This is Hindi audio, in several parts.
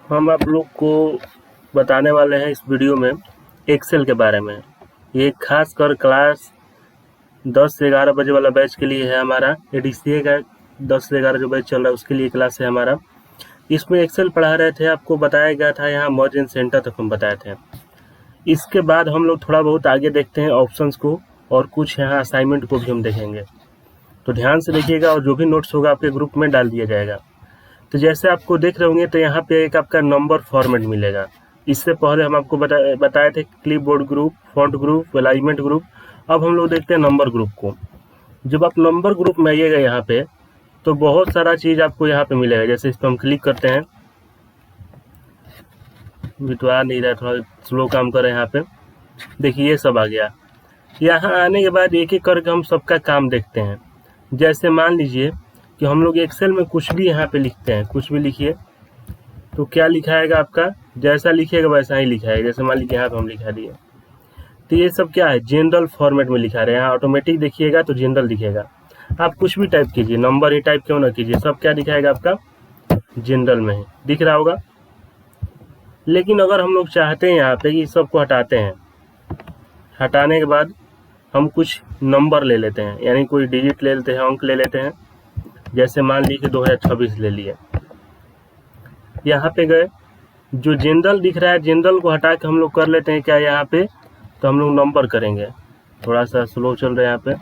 हम आप लोग को बताने वाले हैं इस वीडियो में एक्सेल के बारे में। ये खास कर क्लास 10 से 11 बजे वाला बैच के लिए है हमारा। एडीसीए का 10 से 11 जो बैच चल रहा है उसके लिए क्लास है हमारा। इसमें एक्सेल पढ़ा रहे थे, आपको बताया गया था यहाँ मर्ज इन सेंटर तक हम बताए थे। इसके बाद हम लोग थोड़ा बहुत आगे देखते हैं ऑप्शंस को, और कुछ यहाँ असाइनमेंट को भी हम देखेंगे। तो ध्यान से देखिएगा, और जो भी नोट्स होगा आपके ग्रुप में डाल दिया जाएगा। तो जैसे आपको देख रहे होंगे तो यहाँ पे एक आपका नंबर फॉर्मेट मिलेगा। इससे पहले हम आपको बताए थे clipboard group, font group, alignment group. अब हम लोग देखते हैं नंबर ग्रुप को। जब आप नंबर ग्रुप में आइएगा यहाँ पे तो बहुत सारा चीज आपको यहाँ पे मिलेगा। जैसे इस पर हम क्लिक करते हैं, तो आ नहीं रहा, थोड़ा स्लो काम कर रहे हैं यहाँ पे। देखिए ये सब आ गया। यहाँ आने के बाद एक एक करके हम सबका काम देखते हैं। जैसे मान लीजिए कि हम लोग एक्सेल में कुछ भी यहाँ पे लिखते हैं, कुछ भी लिखिए तो क्या लिखाएगा आपका, जैसा लिखिएगा वैसा ही लिखाएगा। जैसे मान लीजिए यहाँ पे हम लिखा दिए, तो ये सब क्या है, जनरल फॉर्मेट में लिखा रहे हैं। यहाँ ऑटोमेटिक देखिएगा तो जनरल दिखेगा। आप कुछ भी टाइप कीजिए, नंबर ही टाइप क्यों ना कीजिए, सब क्या दिखाएगा आपका, जनरल में ही दिख रहा होगा। लेकिन अगर हम लोग चाहते हैं यहाँ पे कि सबको हटाते हैं, हटाने के बाद हम कुछ नंबर ले लेते हैं, यानी कोई डिजिट ले लेते हैं, अंक ले लेते हैं। जैसे मान लीजिए 2026 ले लिए, यहाँ पे गए, जो जनरल दिख रहा है जनरल को हटा के हम लोग कर लेते हैं क्या यहाँ पे, तो हम लोग नंबर करेंगे। थोड़ा सा स्लो चल रहा है यहाँ पे।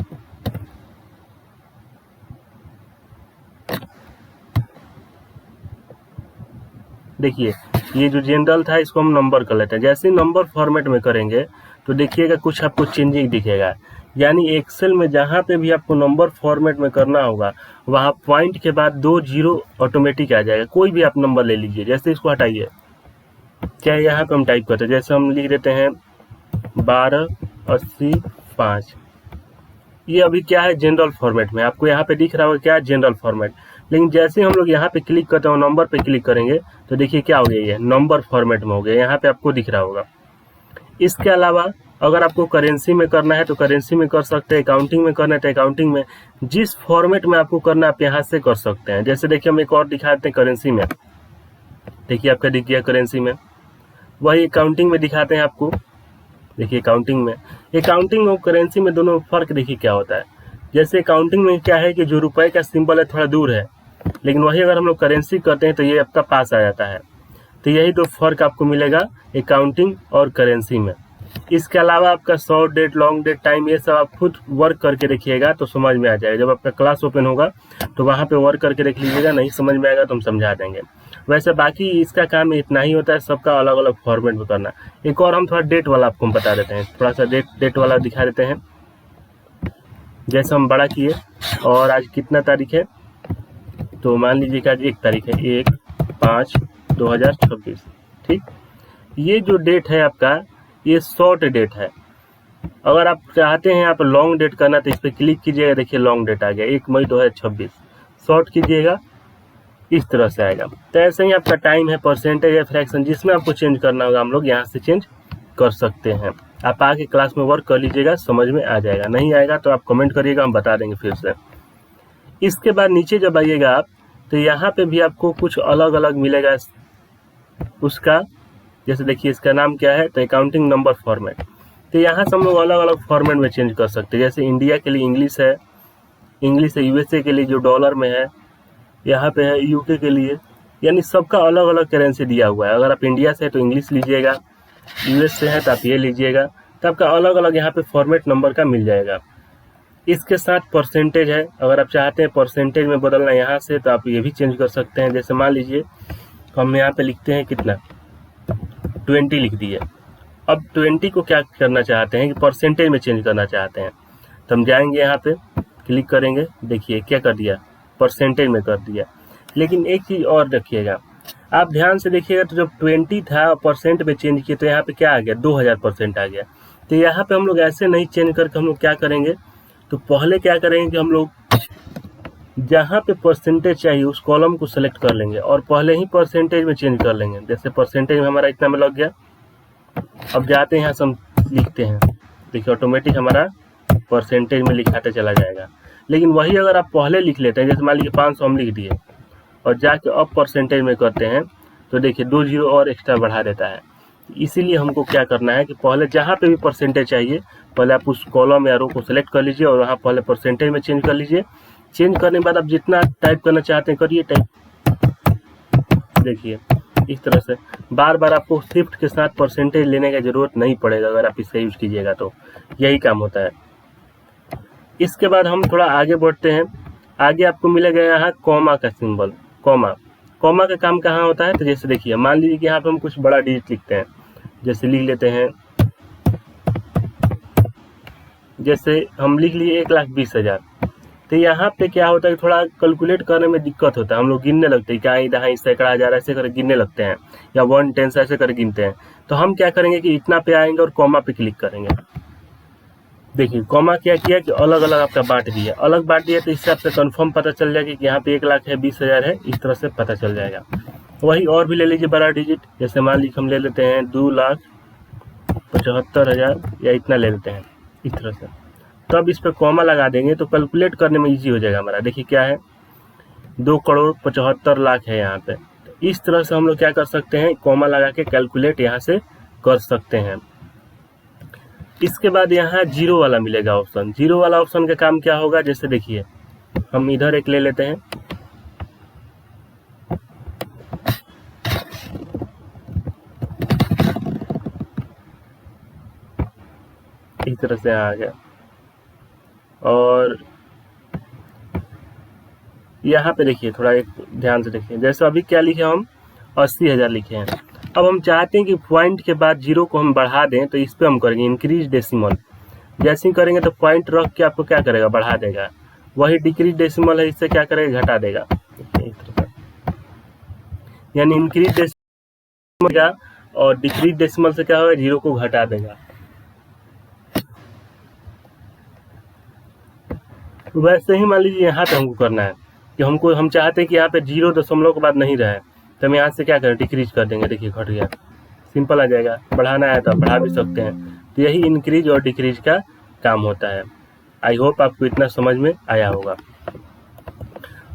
देखिए ये जो जनरल था इसको हम नंबर कर लेते हैं। जैसे नंबर फॉर्मेट में करेंगे तो देखिएगा कुछ आपको चेंजिंग दिखेगा। यानी एक्सेल में जहाँ पे भी आपको नंबर फॉर्मेट में करना होगा वहाँ पॉइंट के बाद 2 जीरो ऑटोमेटिक आ जाएगा। कोई भी आप नंबर ले लीजिए, जैसे इसको हटाइए, क्या यहाँ पे हम टाइप करते हैं, जैसे हम लिख देते हैं 1285। ये अभी क्या है, जनरल फॉर्मेट में। आपको यहाँ पे दिख रहा होगा क्या, जनरल फॉर्मेट। लेकिन जैसे हम लोग यहाँ पे क्लिक करते हैं, नंबर पे क्लिक करेंगे तो देखिए क्या हो गया, ये नंबर फॉर्मेट में हो गया। यहाँ पे आपको दिख रहा होगा। इसके अलावा अगर आपको करेंसी में करना है तो करेंसी में कर सकते हैं, अकाउंटिंग में करना है तो अकाउंटिंग में, जिस फॉर्मेट में आपको करना है आप यहाँ से कर सकते हैं। जैसे देखिए हम एक और दिखाते हैं करेंसी में, देखिए आपका दिख गया करेंसी में। वही अकाउंटिंग में दिखाते हैं आपको, देखिए अकाउंटिंग में और करेंसी में दोनों फर्क देखिए क्या होता है। जैसे अकाउंटिंग में क्या है कि जो रुपए का सिंबल है थोड़ा दूर है, लेकिन वही अगर हम लोग करेंसी करते हैं तो ये आपका पास आ जाता है। तो यही दो फर्क आपको मिलेगा अकाउंटिंग और करेंसी में। इसके अलावा आपका short date, long date, time, ये सब आप खुद वर्क करके देखिएगा तो समझ में आ जाएगा। जब आपका क्लास ओपन होगा तो वहाँ पे वर्क करके देख लीजिएगा, नहीं समझ में आएगा तो हम समझा देंगे। वैसे बाकी इसका काम इतना ही होता है, सबका अलग अलग फॉर्मेट में करना। एक और हम थोड़ा डेट वाला आपको हम बता देते हैं, थोड़ा सा डेट वाला दिखा देते हैं। जैसे हम बड़ा किए और आज कितना तारीख है, तो मान लीजिए कि आज 1 तारीख है, 1/5/2026। ठीक, ये जो डेट है आपका ये शॉर्ट डेट है। अगर आप चाहते हैं यहाँ पर लॉन्ग डेट करना तो इस पर क्लिक कीजिएगा, देखिए लॉन्ग डेट आ गया 1 मई 2026। शॉर्ट कीजिएगा इस तरह से आएगा। तो ऐसे ही आपका टाइम है, परसेंटेज है, फ्रैक्शन, जिसमें आपको चेंज करना होगा हम लोग यहाँ से चेंज कर सकते हैं। आप आके क्लास में वर्क कर लीजिएगा, समझ में आ जाएगा। नहीं आएगा तो आप कमेंट करिएगा, हम बता देंगे फिर से। इसके बाद नीचे जब आइएगा आप तो यहाँ पे भी आपको कुछ अलग अलग मिलेगा उसका। जैसे देखिए इसका नाम क्या है, तो अकाउंटिंग नंबर फॉर्मेट। तो यहाँ से हम लोग अलग अलग फॉर्मेट में चेंज कर सकते हैं। जैसे इंडिया के लिए इंग्लिश है, यूएसए के लिए जो डॉलर में है, यहाँ पे है यूके के लिए, यानी सबका अलग अलग करेंसी दिया हुआ है। अगर आप इंडिया से है तो इंग्लिश लीजिएगा, यूएस से है तो आप ये लीजिएगा। तो आपका अलग अलग यहाँ पे फॉर्मेट नंबर का मिल जाएगा। इसके साथ परसेंटेज है, अगर आप चाहते हैं परसेंटेज में बदलना यहाँ से तो आप ये भी चेंज कर सकते हैं। जैसे मान लीजिए हम यहाँ पे लिखते हैं कितना, 20 लिख दिए। अब 20 को क्या करना चाहते हैं कि परसेंटेज में चेंज करना चाहते हैं, तो हम जाएंगे यहाँ पे क्लिक करेंगे, देखिए क्या कर दिया, परसेंटेज में कर दिया। लेकिन एक चीज और रखिएगा, आप ध्यान से देखिएगा, तो जब 20 था परसेंट में चेंज किया तो यहाँ पे क्या आ गया, 2000% आ गया। तो यहाँ पे हम लोग ऐसे नहीं चेंज करके हम लोग क्या करेंगे, तो पहले क्या करेंगे कि हम लोग जहाँ पे परसेंटेज चाहिए उस कॉलम को सिलेक्ट कर लेंगे और पहले ही परसेंटेज में चेंज कर लेंगे। जैसे परसेंटेज में हमारा इतना में लग गया, अब जाते हैं यहाँ से हम लिखते हैं, देखिए ऑटोमेटिक हमारा परसेंटेज में लिखाते चला जाएगा। लेकिन वही अगर आप पहले लिख लेते हैं, जैसे मान लीजिए 500 हम लिख दिए और जाके अब परसेंटेज में करते हैं तो देखिए 2 जीरो और एक्स्ट्रा बढ़ा देता है। इसीलिए हमको क्या करना है कि पहले जहाँ पे भी परसेंटेज चाहिए, पहले आप उस कॉलम या रो को सिलेक्ट कर लीजिए और वहाँ पहले परसेंटेज में चेंज कर लीजिए। चेंज करने के बाद आप जितना टाइप करना चाहते हैं करिए टाइप। देखिए इस तरह से बार बार आपको शिफ्ट के साथ परसेंटेज लेने की ज़रूरत नहीं पड़ेगा अगर आप इसका यूज़ कीजिएगा तो यही काम होता है। इसके बाद हम थोड़ा आगे बढ़ते हैं। आगे आपको मिलेगा यहाँ कॉमा का सिंबल। कॉमा का काम कहाँ होता है, तो जैसे देखिए मान लीजिए कि यहाँ पे हम कुछ बड़ा डिजिट लिखते हैं, जैसे लिख लेते हैं, जैसे हम लिख लिए 1,20,000। तो यहाँ पे क्या होता है कि थोड़ा कैलकुलेट करने में दिक्कत होता है, हम लोग गिनने लगते हैं, क्या इधर सैकड़ा हजार ऐसे कर गिनने लगते हैं या 1/10 ऐसे कर गिनते हैं। तो हम क्या करेंगे कि इतना पे आएंगे और कॉमा पे क्लिक करेंगे। देखिए कॉमा क्या किया कि अलग अलग आपका बांट दिया, अलग बांट दिया, तो इससे आपसे कंफर्म पता चल जाएगा कि यहाँ पे 1,00,000 है, 20,000 है, इस तरह से पता चल जाएगा। वही और भी ले लीजिए बड़ा डिजिट, जैसे मान लीजिए हम ले लेते हैं 2,75,000 या इतना ले लेते हैं इस तरह से। तो अब इस पर कॉमा लगा देंगे तो कैलकुलेट करने में इजी हो जाएगा हमारा। देखिए क्या है 2,75,00,000 है यहाँ पे। तो इस तरह से हम लोग क्या कर सकते हैं, कॉमा लगा के कैलकुलेट यहाँ से कर सकते हैं। इसके बाद यहाँ जीरो वाला मिलेगा ऑप्शन। जीरो वाला ऑप्शन का काम क्या होगा, जैसे देखिए हम इधर एक ले लेते हैं, इस तरह से आ गया और यहाँ पे देखिए थोड़ा एक ध्यान से देखिए, जैसे अभी क्या लिखे हम 80,000 लिखे हैं। अब हम चाहते हैं कि पॉइंट के बाद जीरो को हम बढ़ा दें, तो इस पे हम करेंगे इंक्रीज डेसिमल। जैसे ही करेंगे तो पॉइंट रख के आपको क्या करेगा, बढ़ा देगा। वही डिक्रीज डेसिमल है, इससे क्या करेगा, घटा देगा। यानी इंक्रीज डेसिमल और डिक्रीज डेसिमल से क्या होगा, जीरो को घटा देगा। वैसे ही मान लीजिए यहाँ पे हमको करना है कि हम चाहते हैं कि यहाँ पे 0 दशमलव के बाद नहीं रहे, तो हम यहाँ से क्या करें, डिक्रीज कर देंगे। देखिए घट गया, सिंपल आ जाएगा। बढ़ाना है तो बढ़ा भी सकते हैं। तो यही इंक्रीज और डिक्रीज का काम होता है। आई होप आपको इतना समझ में आया होगा।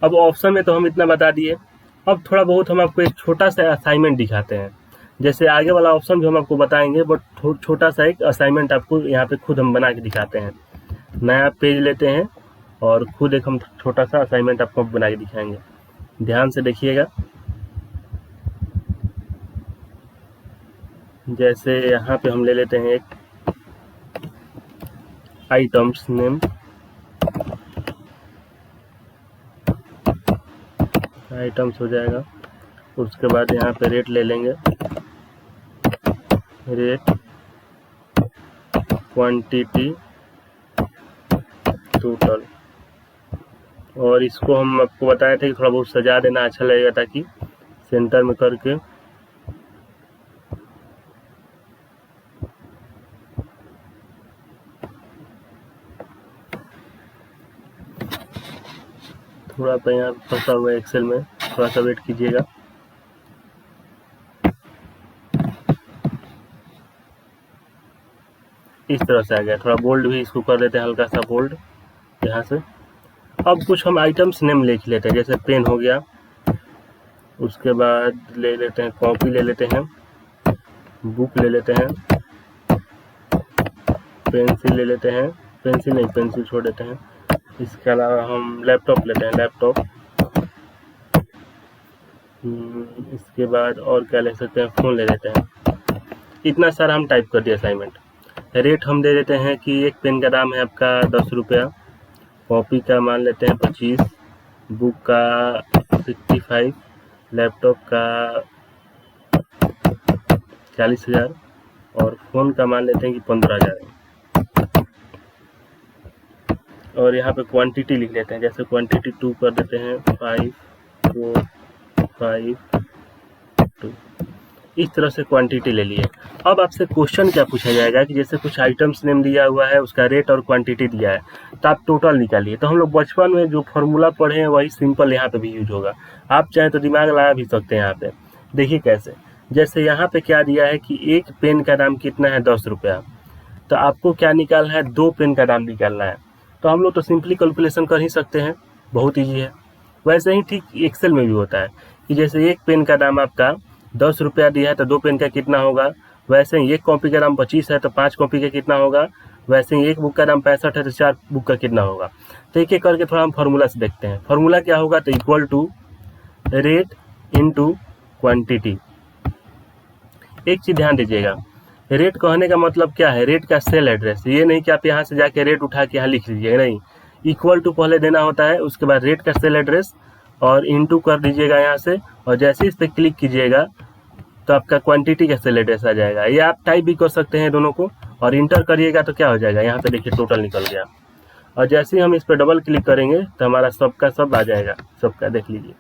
अब ऑप्शन में तो हम इतना बता दिए। अब थोड़ा बहुत हम आपको एक छोटा सा असाइनमेंट दिखाते हैं। जैसे आगे वाला ऑप्शन भी हम आपको बताएंगे, बट छोटा सा एक असाइनमेंट आपको यहाँ पे खुद हम बना के दिखाते हैं। नया पेज लेते हैं और खुद एक हम छोटा सा असाइनमेंट आपको बना के दिखाएंगे। ध्यान से देखिएगा। जैसे यहाँ पे हम ले लेते हैं एक आइटम्स नेम, आइटम्स हो जाएगा। उसके बाद यहाँ पे रेट ले लेंगे, रेट क्वांटिटी टोटल। और इसको हम आपको बताए थे कि थोड़ा बहुत सजा देना अच्छा लगेगा, ताकि सेंटर में करके थोड़ा सा यहाँ फंसा हुआ है एक्सेल में, थोड़ा सा वेट कीजिएगा। इस तरह से आ गया। थोड़ा बोल्ड भी इसको कर देते हैं, हल्का सा बोल्ड यहाँ से। अब कुछ हम आइटम्स नेम लिख लेते हैं, जैसे पेन हो गया। उसके बाद ले लेते हैं कॉपी, ले लेते हैं बुक, ले लेते हैं पेंसिल, ले लेते हैं पेंसिल नहीं, पेंसिल छोड़ देते हैं। इसके अलावा हम लैपटॉप लेते हैं, लैपटॉप। इसके बाद और क्या ले सकते हैं, फ़ोन ले लेते हैं। इतना सारा हम टाइप कर दिया असाइनमेंट। रेट हम दे देते हैं कि एक पेन का दाम है आपका 10 रुपया, कॉपी का मान लेते हैं 25, बुक का 65, लैपटॉप का 40,000 और फ़ोन का मान लेते हैं कि 15,000। और यहाँ पे क्वांटिटी लिख लेते हैं, जैसे क्वांटिटी 2 कर देते हैं, 5 4 5 2। इस तरह से क्वांटिटी ले लिए। अब आपसे क्वेश्चन क्या पूछा जाएगा कि जैसे कुछ आइटम्स नेम दिया हुआ है, उसका रेट और क्वांटिटी दिया है, तो आप टोटल निकालिए। तो हम लोग बचपन में जो फॉर्मूला पढ़े हैं वही सिंपल यहाँ पे भी यूज होगा। आप चाहें तो दिमाग लगा भी सकते हैं यहाँ पे। देखिए कैसे, जैसे यहाँ पे क्या दिया है कि एक पेन का दाम कितना है, 10 रुपया। तो आपको क्या निकालना है, 2 पेन का दाम निकालना है। तो हम लोग तो सिंपली कैलकुलेशन कर ही सकते हैं, बहुत ईजी है। वैसे ही ठीक एक्सेल में भी होता है कि जैसे एक पेन का दाम आपका 10 रुपया दिया है तो 2 पेन का कितना होगा। वैसे ही एक कॉपी का दाम 25 है तो 5 कॉपी का कितना होगा। वैसे ही एक बुक का दाम 65 है तो 4 बुक का कितना होगा। तो एक एक करके थोड़ा हम फार्मूला से देखते हैं। फार्मूला क्या होगा, तो equal to rate into quantity. एक चीज ध्यान दीजिएगा, रेट कहने का मतलब क्या है, रेट का सेल एड्रेस। ये नहीं कि आप यहाँ से जाके रेट उठा के यहाँ लिख लीजिएगा, नहीं, इक्वल टू पहले देना होता है, उसके बाद रेट का सेल एड्रेस और इनटू कर दीजिएगा यहाँ से, और जैसे ही इस पर क्लिक कीजिएगा तो आपका क्वांटिटी का सेल एड्रेस आ जाएगा। ये आप टाइप भी कर सकते हैं दोनों को, और इंटर करिएगा तो क्या हो जाएगा, यहाँ पे देखिए टोटल निकल गया। और जैसे ही हम इस पर डबल क्लिक करेंगे तो हमारा सबका सब आ जाएगा, सबका देख लीजिए।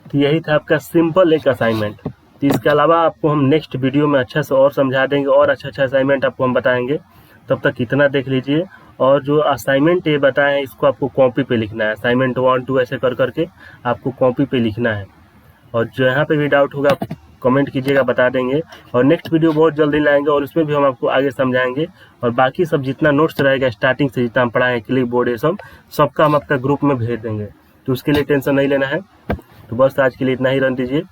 तो यही था आपका सिंपल एक असाइनमेंट। तो इसके अलावा आपको हम नेक्स्ट वीडियो में अच्छा से और समझा देंगे, और अच्छा असाइनमेंट आपको हम बताएंगे। तब तक इतना देख लीजिए, और जो असाइनमेंट ये बताए हैं इसको आपको कॉपी पे लिखना है। असाइनमेंट 1 2 ऐसे कर करके आपको कॉपी पे लिखना है, और जो यहाँ पे भी डाउट होगा कमेंट कीजिएगा, बता देंगे। और नेक्स्ट वीडियो बहुत जल्दी लाएंगे, और उसमें भी हम आपको आगे समझाएंगे। और बाकी सब जितना नोट्स रहेगा स्टार्टिंग से जितना हम पढ़ाएं, क्लिप बोर्ड ये सबका हम आपका ग्रुप में भेज देंगे, तो उसके लिए टेंशन नहीं लेना है। तो बस आज के लिए इतना ही रहने दीजिए,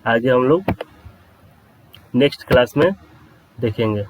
आगे हम लोग नेक्स्ट क्लास में देखेंगे।